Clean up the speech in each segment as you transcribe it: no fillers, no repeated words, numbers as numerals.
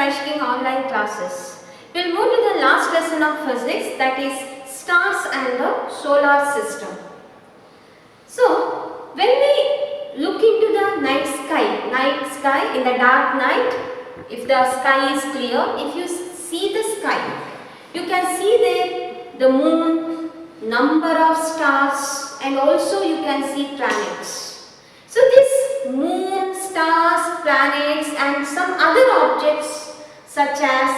Crash King online classes. We'll move to the last lesson of physics, that is stars and the solar system. So, when we look into the night sky in the dark night, if the sky is clear, if you see the sky, you can see there the moon, number of stars, and also you can see planets. So this moon, stars, planets and some other objects such as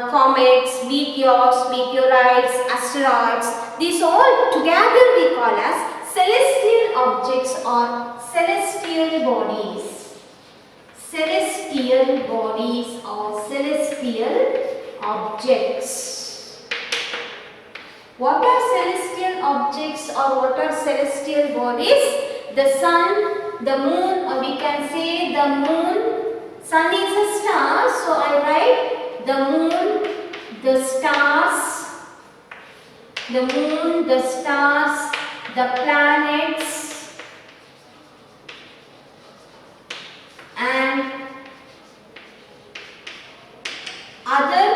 comets, meteors, meteorites, asteroids, these all together we call as celestial objects or celestial bodies. Celestial bodies or celestial objects. What are celestial objects or what are celestial bodies? The sun, the moon, or we can say the moon. Sun is a star, so I write the moon, the stars, the moon, the stars, the planets, and other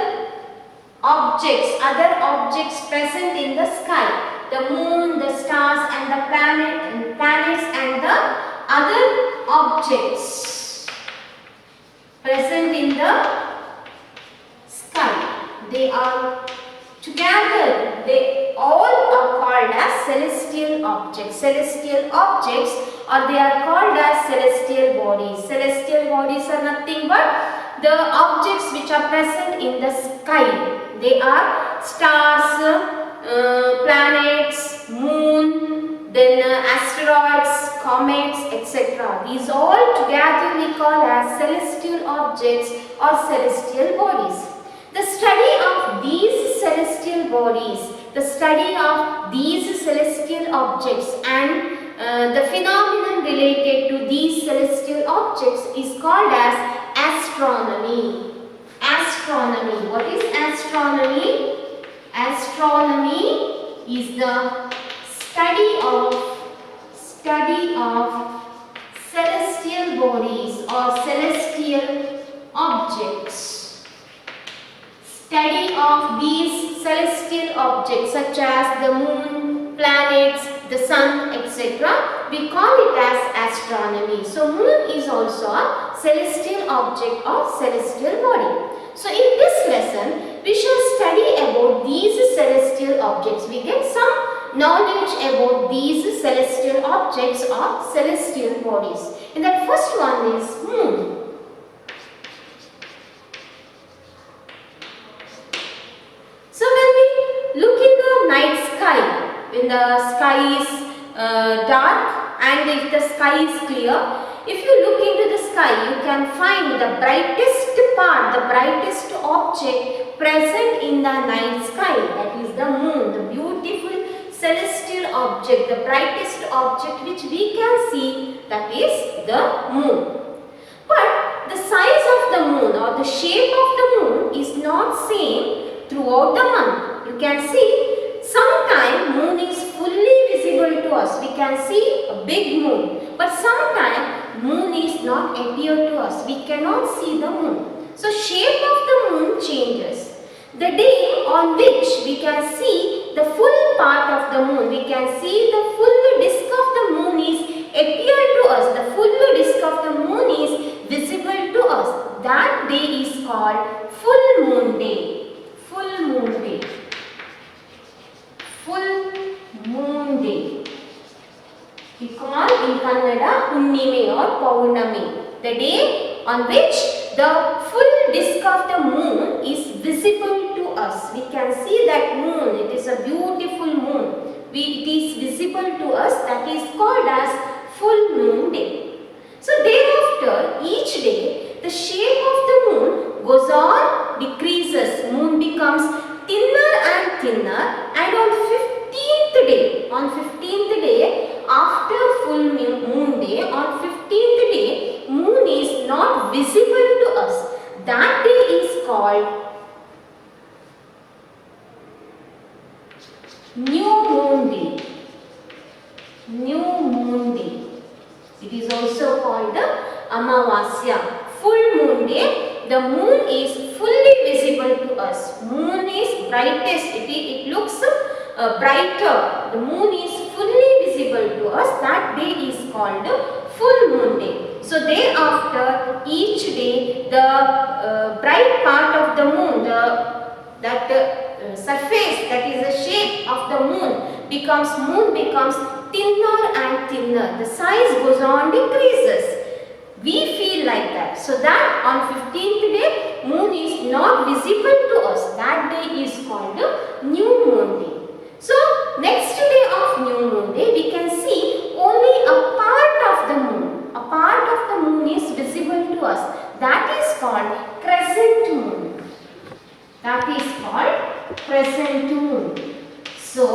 objects present in the sky. The moon, the stars and the planets and the other objects present in the sky. They are together, they all are called as celestial objects. Celestial objects, or they are called as celestial bodies. Celestial bodies are nothing but the objects which are present in the sky. They are stars, planets, moon, then asteroids, comets, etc. These all together we call as celestial objects or celestial bodies. The study of these celestial bodies, the study of these celestial objects and the phenomenon related to these celestial objects is called as astronomy. Astronomy. What is astronomy? Astronomy is the study of celestial bodies or celestial objects. Study of these celestial objects such as the moon, planets, the sun, etc. We call it as astronomy. So moon is also a celestial object or celestial body. So in this lesson, we shall study about these celestial objects. We get some knowledge about these celestial objects or celestial bodies. And that first one is moon. So when we look in the night sky, when the sky is dark and if the sky is clear, if you look into the sky, you can find the brightest part, the brightest object present in the night sky, that is the moon, the beautiful celestial object, the brightest object which we can see, that is the moon. But the size of the moon or the shape of the moon is not same throughout the month. You can see sometime moon is fully visible to us. We can see a big moon, but sometime moon is not appear to us. We cannot see the moon. So shape of the moon changes. The day on which we can see the full part of the moon, we can see the full disk of the moon is appear to us. The full disk of the moon is visible to us. That day is called full moon day. Full moon day. Full moon day. We call in Kannada Hunnime or Paurnami. The day on which the full disk of the moon is visible to us. We can see that moon. It is a beautiful moon. It is visible to us. That is called as full moon day. So thereafter, each day, the shape of the moon goes on, decreases. Moon becomes thinner and thinner, and on 15th day, after full moon day, on 15th day, moon is not visible to us. That day is called new moon day. New moon day. It is also called the Amavasya. Full moon day, the moon is fully visible to us. Moon is brightest. It looks brighter. The moon is fully visible to us. That day is called full moon day. So thereafter, each day the bright part of the moon, surface, that is the shape of the moon becomes thinner and thinner. The size goes on decreases. We feel like that. So that on 15th day, moon is not visible to us. That day is called new moon day. So next day of new moon day, we can see only a part of the moon. A part of the moon is visible to us. That is called crescent moon. That is called crescent moon. So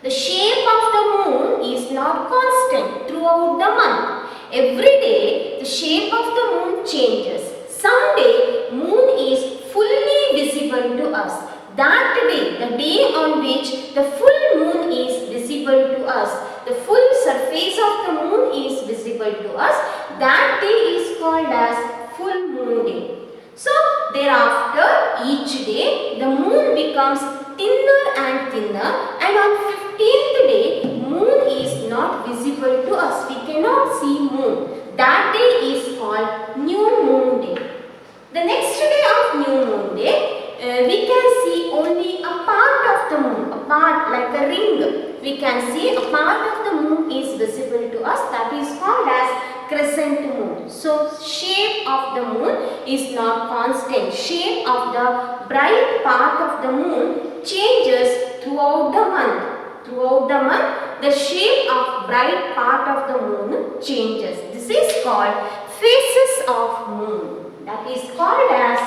the shape of the moon is not constant throughout the month. Every day the shape of the moon changes. Some day moon is fully visible to us. That day, the day on which the full moon is visible to us, the full surface of the moon is visible to us, that day is called as full moon day. So thereafter, each day the moon becomes thinner and thinner, and on 15th day moon is not visible to us. We cannot see moon. That day is called new moon day. The next day of new moon day, we can see only a part of the moon, a part like a ring. We can see a part of the moon is visible to us. That is called as crescent moon. So shape of the moon is not constant. Shape of the bright part of the moon changes throughout the month. Throughout the month, the shape of bright part of the moon changes. This is called phases of moon. That is called as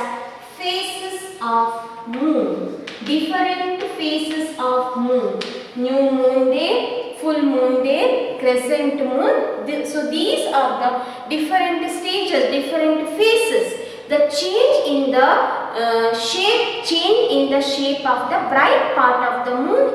phases of moon. Different phases of moon. New moon day, full moon day, crescent moon. So these are the different stages, different phases. The change in the change in the shape of the bright part of the moon,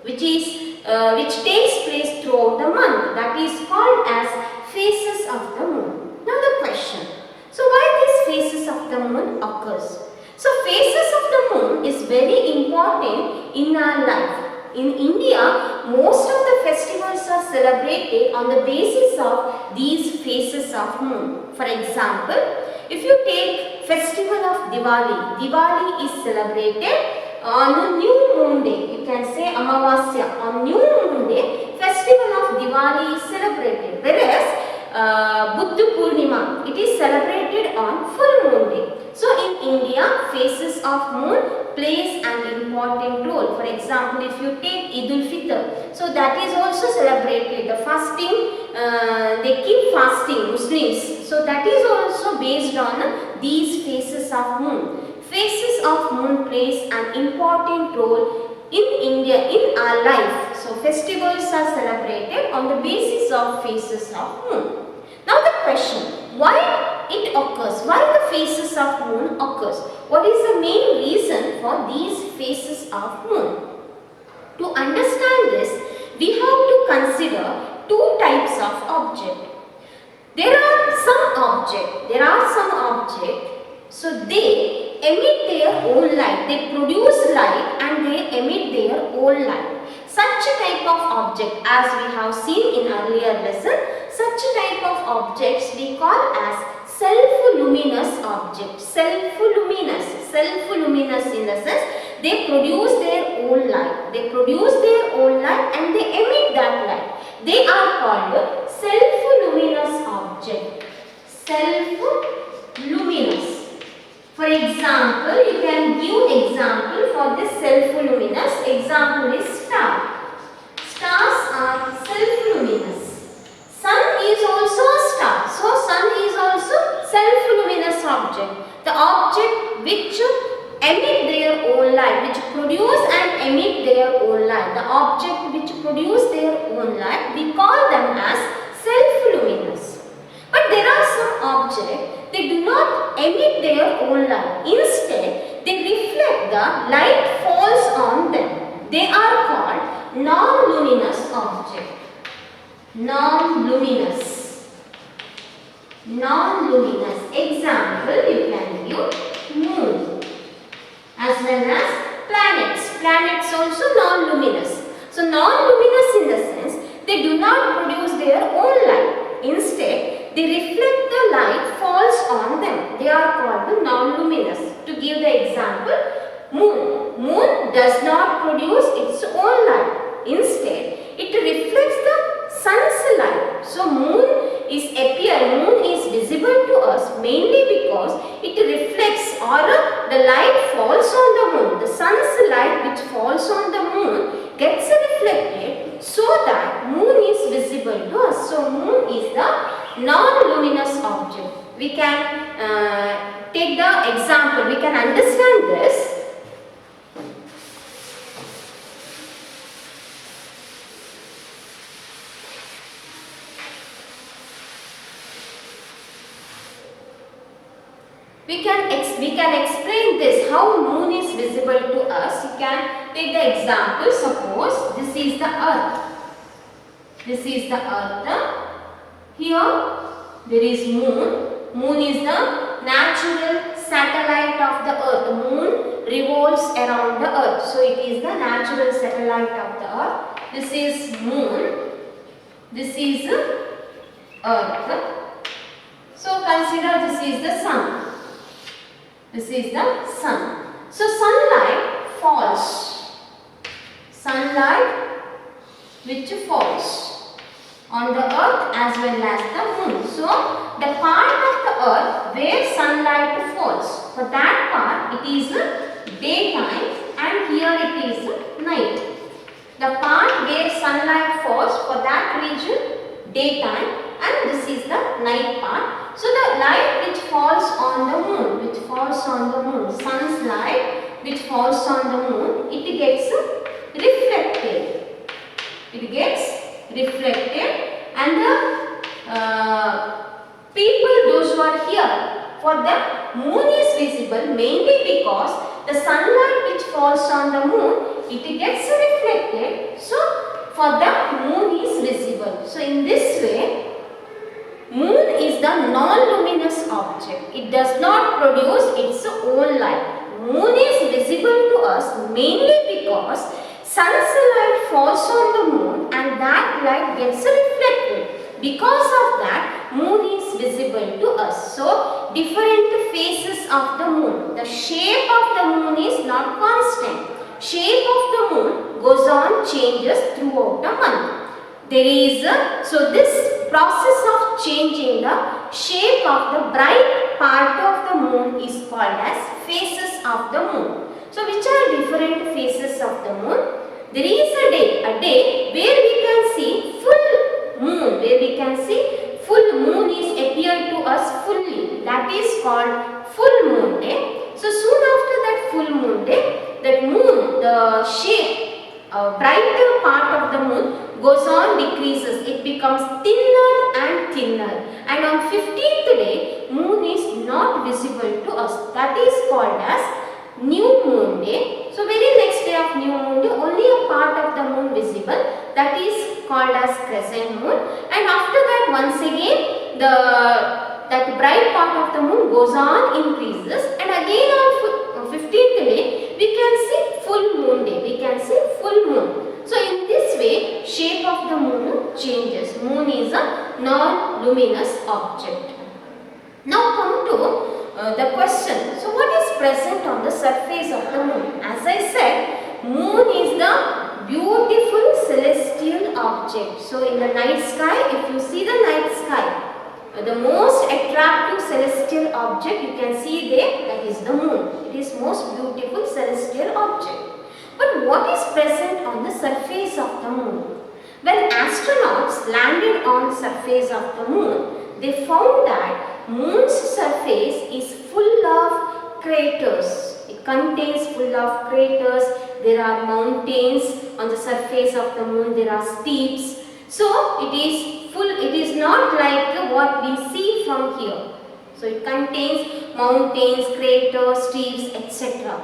which takes place throughout the month. That is called as phases of the moon. Now the question. So why these phases of the moon occurs? So phases of the moon is very important in our life. In India, most of the festivals are celebrated on the basis of these phases of moon. For example, if you take festival of Diwali, Diwali is celebrated on a new moon day. You can say Amavasya. On new moon day, festival of Diwali is celebrated. Whereas Buddha Purnima, it is celebrated on full moon day. So in India, phases of moon plays an important role. For example, if you take Eid al-Fitr, so that is also celebrated. The fasting, they keep fasting, Muslims. So that is also based on these phases of moon. Phases of moon plays an important role in India, in our life. So festivals are celebrated on the basis of phases of moon. Now the question, why it occurs? Why the phases of moon occurs? What is the main reason for these phases of moon? To understand this, we have to consider two types of object. There are some objects, so they emit their own light. They produce light and they emit their own light. Such a type of object, as we have seen in earlier lesson, such a type of objects we call as self-luminous objects. Self-luminous in the sense they produce their own light. They produce their own light and they emit that light. They are called self-luminous object. Self-luminous. For example, you can give example for this self-luminous. Example is star. Stars are self-luminous. Sun is also a star. So sun is also self-luminous object. The object which emit their own light, which produce and emit their own light. The object which produce their own light, we call them as self-luminous. But there are some objects, they do not emit their own light. Instead, they reflect the light falls on them. They are called non-luminous object. Non-luminous. Example, non-luminous in the sense they do not produce their own light. Instead, they reflect the light falls on them. They are called non-luminous. To give the example, moon. Moon does not produce its own light. Instead, it reflects the sun's light. So, moon is visible to us mainly because it reflects or the light falls on the moon. The sun's light which falls on the moon gets reflected so that moon is visible to us. So, moon is the non-luminous object. We can take the example, we can understand this. We can explain this, how moon is visible to us. You can take the example, suppose this is the earth. This is the earth. Here there is moon. Moon is the natural satellite of the earth. Moon revolves around the earth. So it is the natural satellite of the earth. This is moon. This is earth. So consider this is the sun. This is the sun. So sunlight falls. Sunlight which falls on the earth as well as the moon. So the part of the earth where sunlight falls, for that part it is daytime and here it is night. The part where sunlight falls, for that region daytime, and this is the night part. So the light which falls on the moon, sun's light which falls on the moon, it gets reflected. It gets reflected, and the people, those who are here, for them moon is visible mainly because the sunlight which falls on the moon, it gets reflected. So for them moon is visible. So in this way, moon is the non-luminous object. It does not produce its own light. Moon is visible to us mainly because sun's light falls on the moon and that light gets reflected. Because of that, moon is visible to us. So, different phases of the moon. The shape of the moon is not constant. Shape of the moon goes on, changes throughout the month. There is so this process of changing the shape of the bright part of the moon is called as phases of the moon. So which are different phases of the moon? There is a day where we can see full moon, is appeared to us fully. That is called full moon day. So soon after that full moon day, that moon, the shape, brighter part of the moon goes on decreases. It becomes thinner and thinner. And on 15th day, moon is not visible to us. That is called as new moon day. So very next day of new moon day, only a part of the moon visible. That is called as crescent moon. And after that, once again, that bright part of the moon goes on increases. And again on 15th day, we can see full moon day. We can see full moon. So in this way, shape of the moon changes. Moon is a non-luminous object. Now come to the question. So what is present on the surface of the moon? As I said, moon is the beautiful celestial object. So in the night sky, if you see the night sky, the most attractive celestial object you can see there, that is the moon. It is most beautiful celestial object. But what is present on the surface of the moon? When astronauts landed on the surface of the moon, they found that moon's surface is full of craters. It contains full of craters. There are mountains on the surface of the moon. There are steeps. So it is full. It is not like what we see from here. So it contains mountains, craters, steeps, etc.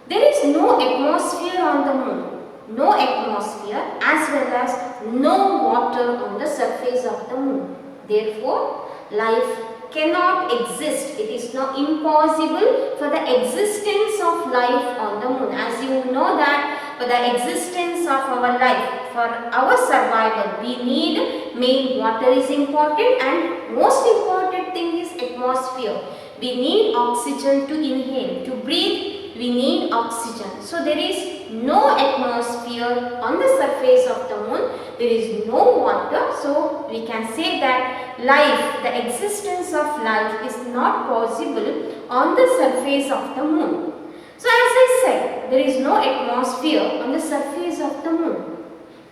There is no atmosphere on the moon, no atmosphere as well as no water on the surface of the moon. Therefore, life cannot exist. It is now impossible for the existence of life on the moon. As you know that for the existence of our life, for our survival, we need main water is important, and most important thing is atmosphere. We need oxygen to inhale, to breathe we need oxygen. So there is no atmosphere on the surface of the moon, there is no water, so we can say that life, the existence of life is not possible on the surface of the moon. So as I said, there is no atmosphere on the surface of the moon.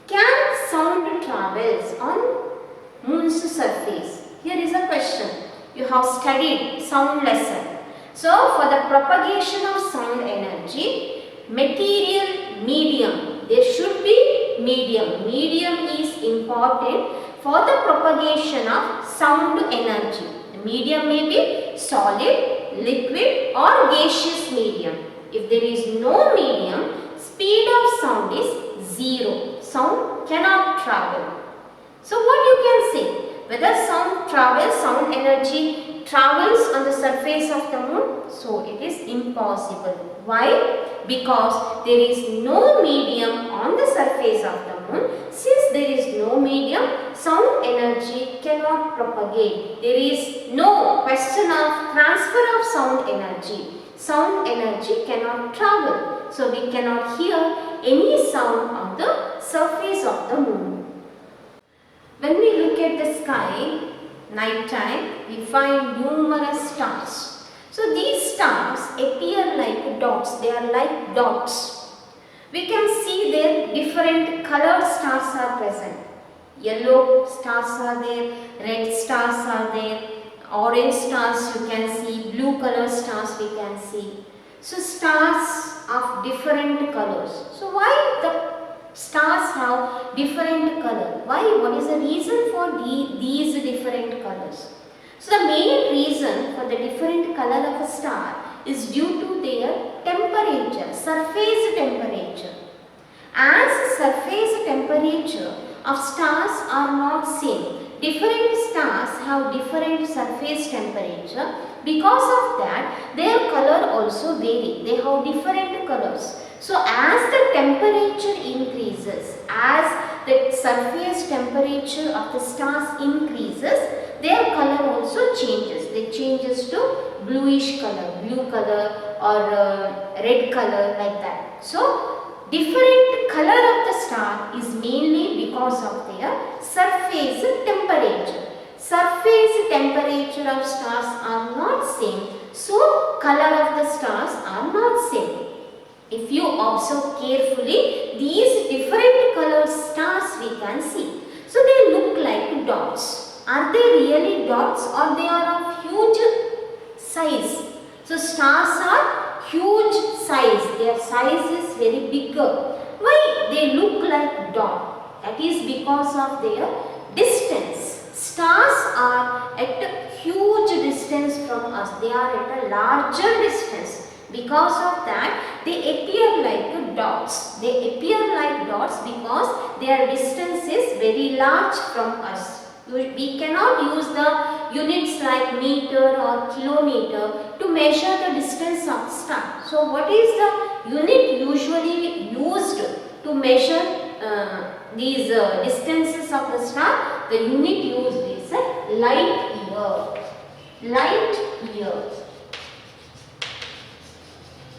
Can sound travels on moon's surface? Here is a question. You have studied sound lesson. So for the propagation of sound energy, material medium, there should be medium. Medium is important for the propagation of sound energy. The medium may be solid, liquid or gaseous medium. If there is no medium, speed of sound is 0. Sound cannot travel. So what you can say? Whether sound travels, sound energy travels on the surface of the moon? So it is impossible. Why? Because there is no medium on the surface of the moon. Since there is no medium, sound energy cannot propagate. There is no question of transfer of sound energy. Sound energy cannot travel. So we cannot hear any sound on the surface of the moon. When we look at the sky, night time, we find numerous stars. So these stars appear like dots. They are like dots. We can see there different colored stars are present. Yellow stars are there, red stars are there, orange stars you can see, blue color stars we can see. So stars of different colors. So why the stars have different color? Why? What is the reason for these different colors? So the main reason for the different color of a star is due to their temperature, surface temperature. As surface temperature of stars are not same, different stars have different surface temperature. Because of that, their color also vary. They have different colors. So as the temperature increases, as the surface temperature of the stars increases, their color also changes. They changes to bluish color, blue color or red color like that. So different color of the star is mainly because of their surface temperature. Surface temperature of stars are not same, so color of the stars are not same. If you observe carefully, these different colored stars we can see. So they look like dots. Are they really dots or they are of huge size? So stars are huge size. Their size is very bigger. Why they look like dot? That is because of their distance. Stars are at a huge distance from us. They are at a larger distance. Because of that, they appear like dots. They appear like dots because their distance is very large from us. We cannot use the units like meter or kilometer to measure the distance of the star. So what is the unit usually used to measure these distances of the star? The unit used is light year. Light year.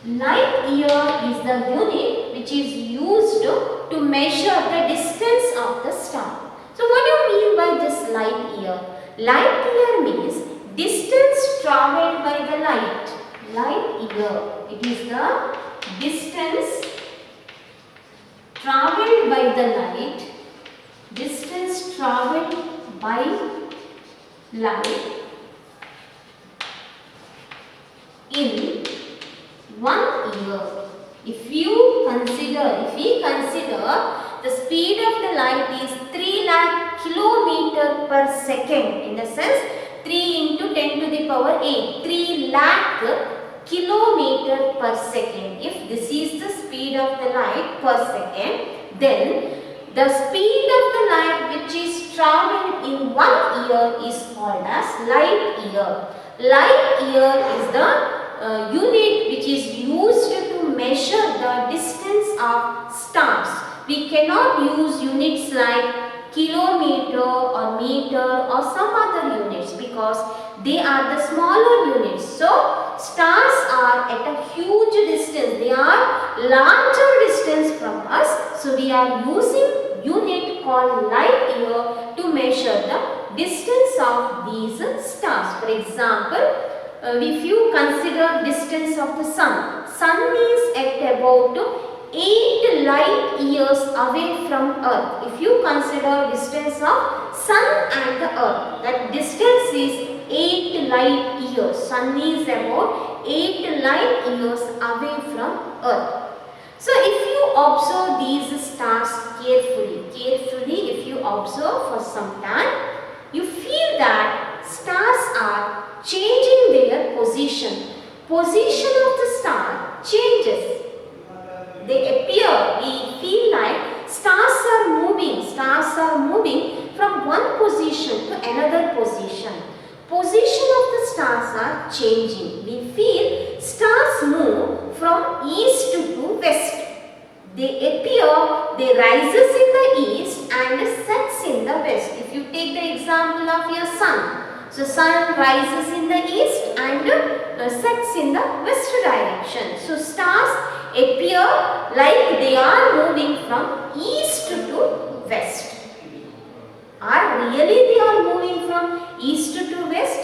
Light year is the unit which is used to measure the distance of the star. So what do you mean by this light year? Light year means distance travelled by the light. Light year. It is the distance travelled by the light. Distance travelled by light in 1 year. If we consider the speed of the light is 3 lakh kilometer per second, in the sense 3 into 10 to the power 8, 3 lakh kilometer per second. If this is the speed of the light per second, then the speed of the light which is travelled in 1 year is called as light year. Light year is the unit which is used to measure the distance of stars, we cannot use units like kilometer or meter or some other units because they are the smaller units. So, stars are at a huge distance. They are larger distance from us. So, we are using unit called light year to measure the distance of these stars. For example, if you consider distance of the sun is at about 8 light years away from earth. If you consider distance of sun and the earth, that distance is 8 light years. Sun is about 8 light years away from earth. So if you observe these stars carefully if you observe for some time, you feel that stars are changing their position. Position of the star changes. They appear, we feel like stars are moving from one position to another position. Position of the stars are changing. We feel stars move from east to west. They appear, they rises in the east and sets in the west. If you take the example of your sun, so sun rises in the east and sets in the west direction. So stars appear like they are moving from east to west. Are really they are moving from east to west?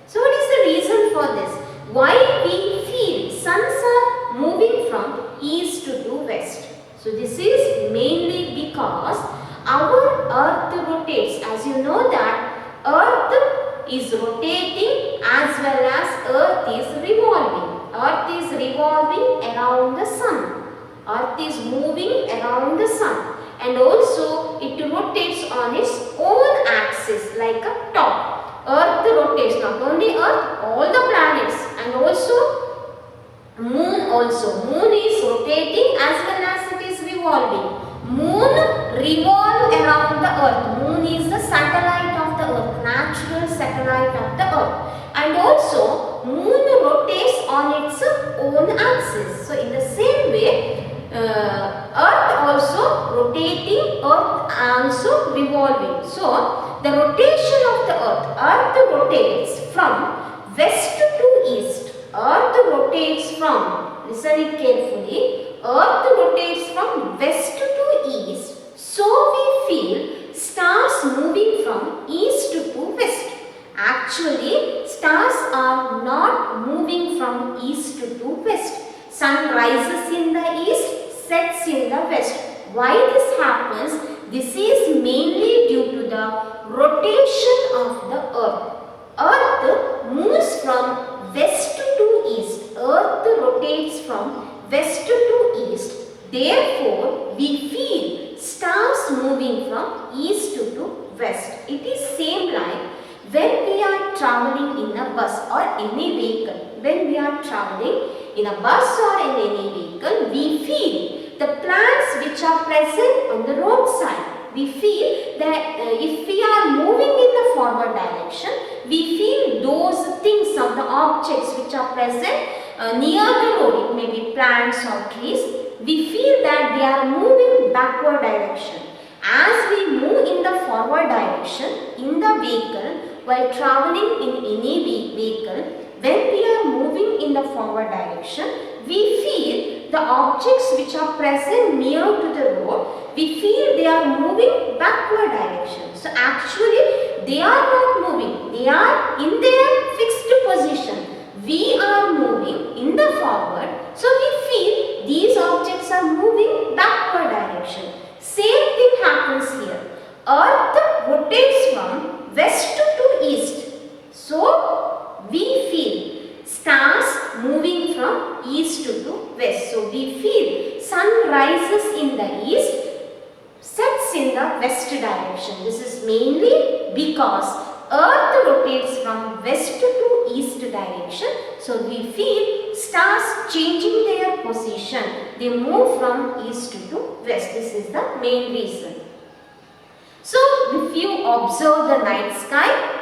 So what is the reason for this? Why we feel suns are moving from east to west? So this is mainly because our earth rotates. As you know that earth is rotating as well as earth is revolving. Earth is revolving around the sun. Earth is moving around the sun. And also it rotates on its own axis like a top. Earth rotates, not only earth, all the planets, and also moon also. Moon is rotating as well as it is revolving. Moon revolves around the earth. Moon is the satellite of the earth, natural satellite of the earth. And also moon rotates on its own axis. So in the same way, earth also rotating, earth also revolving. So the rotation of the earth rotates from west to east. Earth rotates from, listen it carefully, earth rotates from west to east. So we feel stars moving from east to west. Actually, stars are not moving from east to west. Sun rises in the east, sets in the west. Why this happens? This is mainly due to the rotation of the earth. Earth moves from west to east. Earth rotates from west to east. Therefore, we feel stars moving from east to west. It is same like when we are traveling in a bus or any vehicle. When we are traveling in a bus or in any vehicle, we feel the plants which are present on the roadside. We feel that if we are moving in the forward direction, we feel those things or the objects which are present near the road, it may be plants or trees, we feel that they are moving backward direction. As we move in the forward direction in the vehicle, while traveling in any vehicle, when we are moving in the forward direction, we feel the objects which are present near to the road, we feel they are moving backward direction. So actually they are not moving, they are in their fixed position. We are moving in the forward, so we feel these objects are moving backward direction. Same thing happens here. Earth rotates from west to east. So we feel stars moving from east to west. So we feel sun rises in the east, sets in the west direction. This is mainly because earth rotates from west to east direction. So we feel stars changing their position. They move from east to west. This is the main reason. So if you observe the night sky,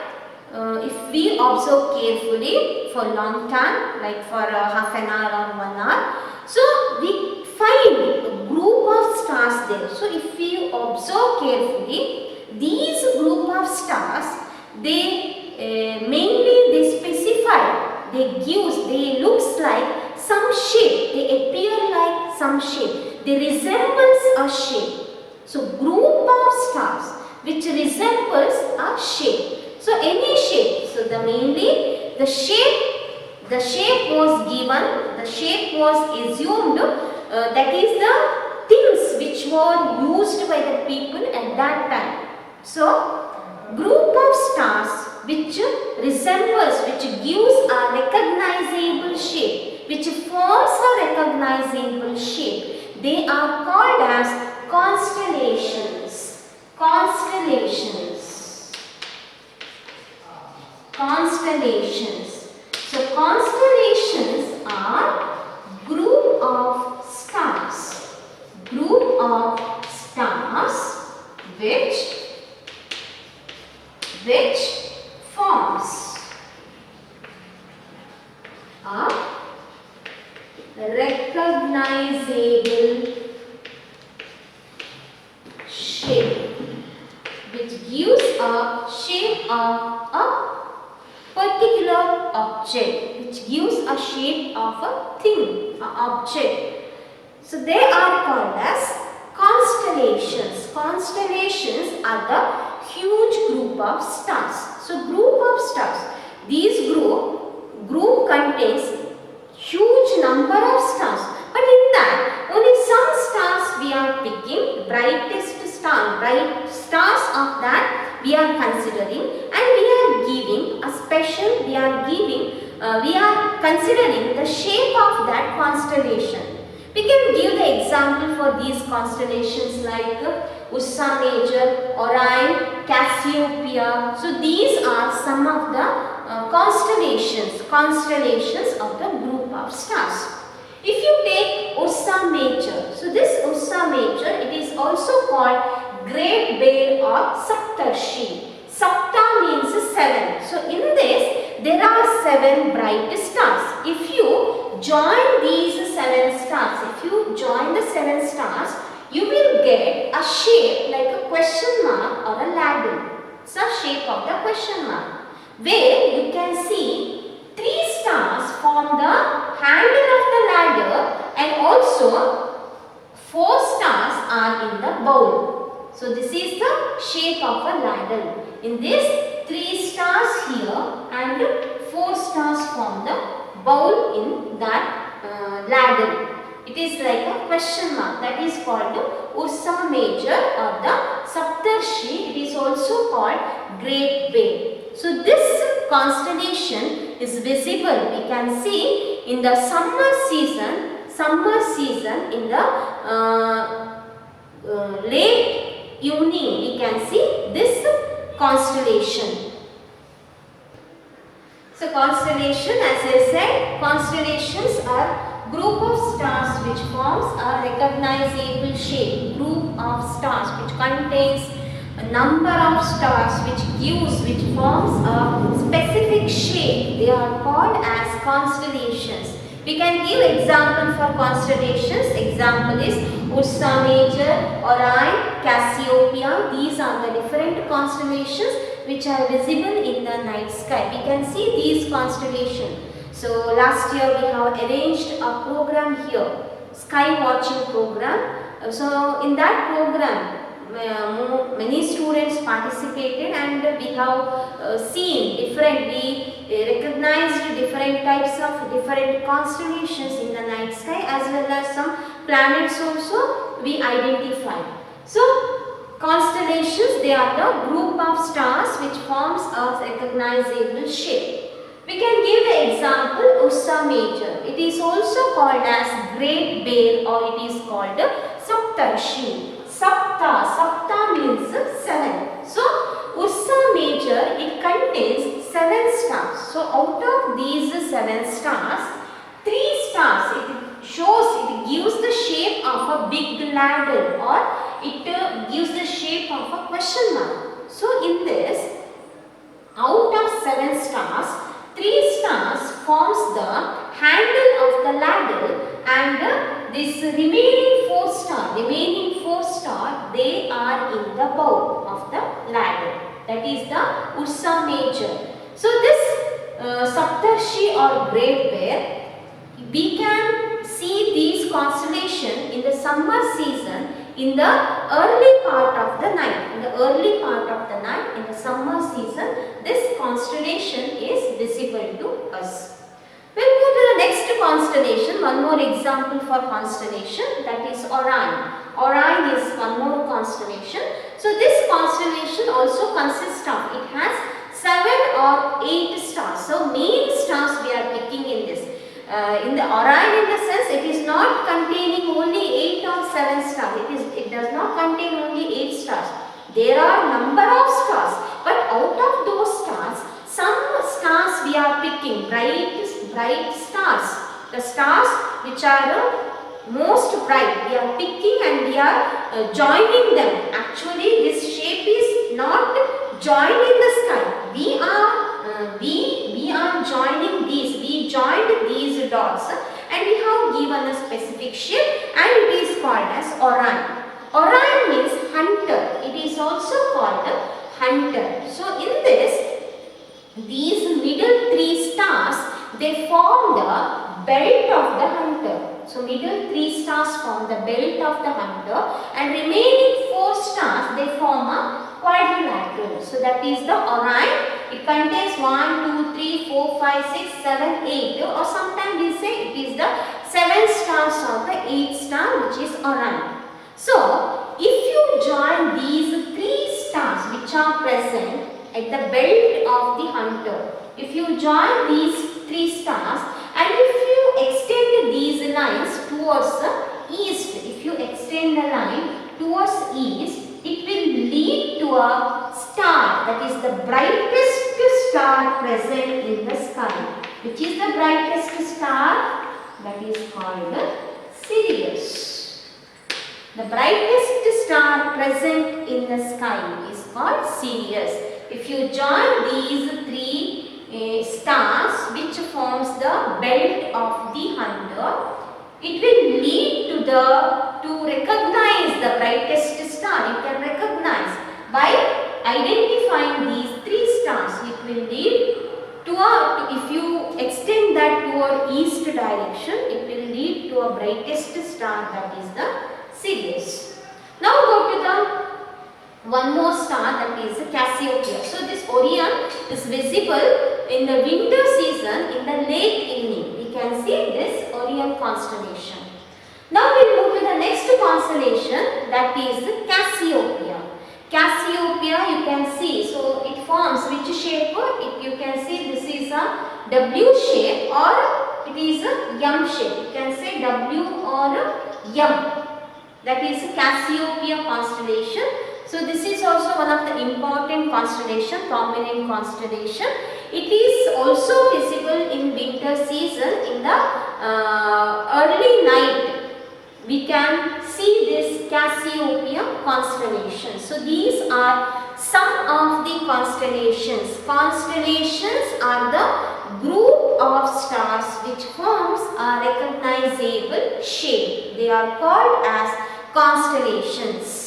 if we observe carefully, for long time, like for half an hour or 1 hour. So we find a group of stars there. So if we observe carefully, these group of stars, they mainly they specify, they looks like some shape, they appear like some shape, they resembles a shape. So group of stars which resembles a shape. So any shape, so mainly the shape was given, the shape was assumed, that is the things which were used by the people at that time. So group of stars which resembles, which gives a recognizable shape, which forms a recognizable shape, they are called as constellations. Constellations. Constellations. So constellations are group of stars. Group of stars which forms a recognizable shape, which gives a shape of a particular object, which gives a shape of a thing, an object. So they are called as constellations. Constellations are the huge group of stars. So group of stars, these group contains huge number of stars, but in that only some stars we are picking, bright stars of that we are considering, and we are giving a special, we are considering the shape of that constellation. We can give the example for these constellations like Ursa Major, Orion, Cassiopeia. So these are some of the constellations of the group of stars. If you take Ursa Major, so this Ursa Major, it is also called Great Bear or Saptarshi. Sapta means 7. So in this, there are 7 bright stars. If you join these 7 stars, you will get a shape like a question mark or a ladle. It's a shape of the question mark, where you can see 3 stars form the handle of the ladder, and also 4 stars are in the bowl. So this is the shape of a ladle. In this, 3 stars here and 4 stars form the bowl in that ladle. It is like a question mark, that is called the Ursa Major or the Saptarshi. It is also called Great Bear. So this constellation is visible. We can see in the summer season in the late evening, we can see this constellation. So constellation, as I said, constellations are group of stars which forms a recognizable shape. Group of stars which contains a number of stars which forms a specific shape. They are called as constellations. We can give example for constellations. Example is Ursa Major, Orion, Cassiopeia. These are the different constellations which are visible in the night sky. We can see these constellations. So last year we have arranged a program here, sky watching program. So in that program, many students participated, and we have seen we recognized different types of different constellations in the night sky, as well as some planets also we identified. So constellations, they are the group of stars which forms a recognizable shape. We can give the example Ursa Major. It is also called as Great Bear, or it is called Saptarshi. Sapta means 7. So Ursa Major, it contains 7 stars. So out of these 7 stars, 3 stars, it gives the shape of a big ladle, or it gives the shape of a question mark. So in this, out of 7 stars, 3 stars forms the handle of the ladle, and this remaining four star, they are in the bow of the ladle. That is the Ursa Major. So this Saptarshi or Great Bear, we can see these constellations in the summer season in the early part of the night. In the early part of the night, in the summer season, this constellation is visible to us. We'll go to the next constellation, one more example for constellation, that is Orion. Orion is one more constellation. So this constellation also consists of, it has 7 or 8 stars. So main stars we are picking in this. In the Orion, in the sense, it is not containing only 8 or 7 stars. It does not contain only 8 stars. There are number of stars, but out of those stars, some stars we are picking, bright stars. The stars which are most bright, we are picking and we are joining them. Actually, this shape is not joined in the sky. We are joining these. We joined these dots and we have given a specific shape, and it is called as Orion. Orion means hunter. It is also called a hunter. So in this, these middle 3 stars, they form the belt of the hunter. So middle 3 stars form the belt of the hunter, and remaining 4 stars, they form a quadrilateral. So that is the Orion. It contains 1, 2, 3, 4, 5, 6, 7, 8, or sometimes we say it is the 7 stars or the 8 star, which is Orion. So if you join these 3 stars which are present at the belt of the hunter, if you join these 3 stars and if you extend these lines towards the east, if you extend the line towards east, it will lead to a star, that is the brightest star present in the sky. Which is the brightest star? That is called Sirius. The brightest star present in the sky is called Sirius. If you join these 3 stars which forms the belt of the hunter, it will lead to recognize the brightest star. You can recognize by identifying these 3 stars. It will lead to if you extend that toward east direction, it will lead to a brightest star, that is the Sirius. Now go to the one more star, that is Cassiopeia. So this Orion is visible in the winter season in the late evening. We can see this Orion constellation. Now we will move to the next constellation, that is Cassiopeia. Cassiopeia, you can see, so it forms which shape? You can see this is a W shape or it is a M shape. You can say W or M. That is Cassiopeia constellation. So this is also one of the important constellation, prominent constellation. It is also visible in winter season in the early night. We can see this Cassiopeia constellation. So these are some of the constellations. Constellations are the group of stars which forms a recognizable shape. They are called as constellations.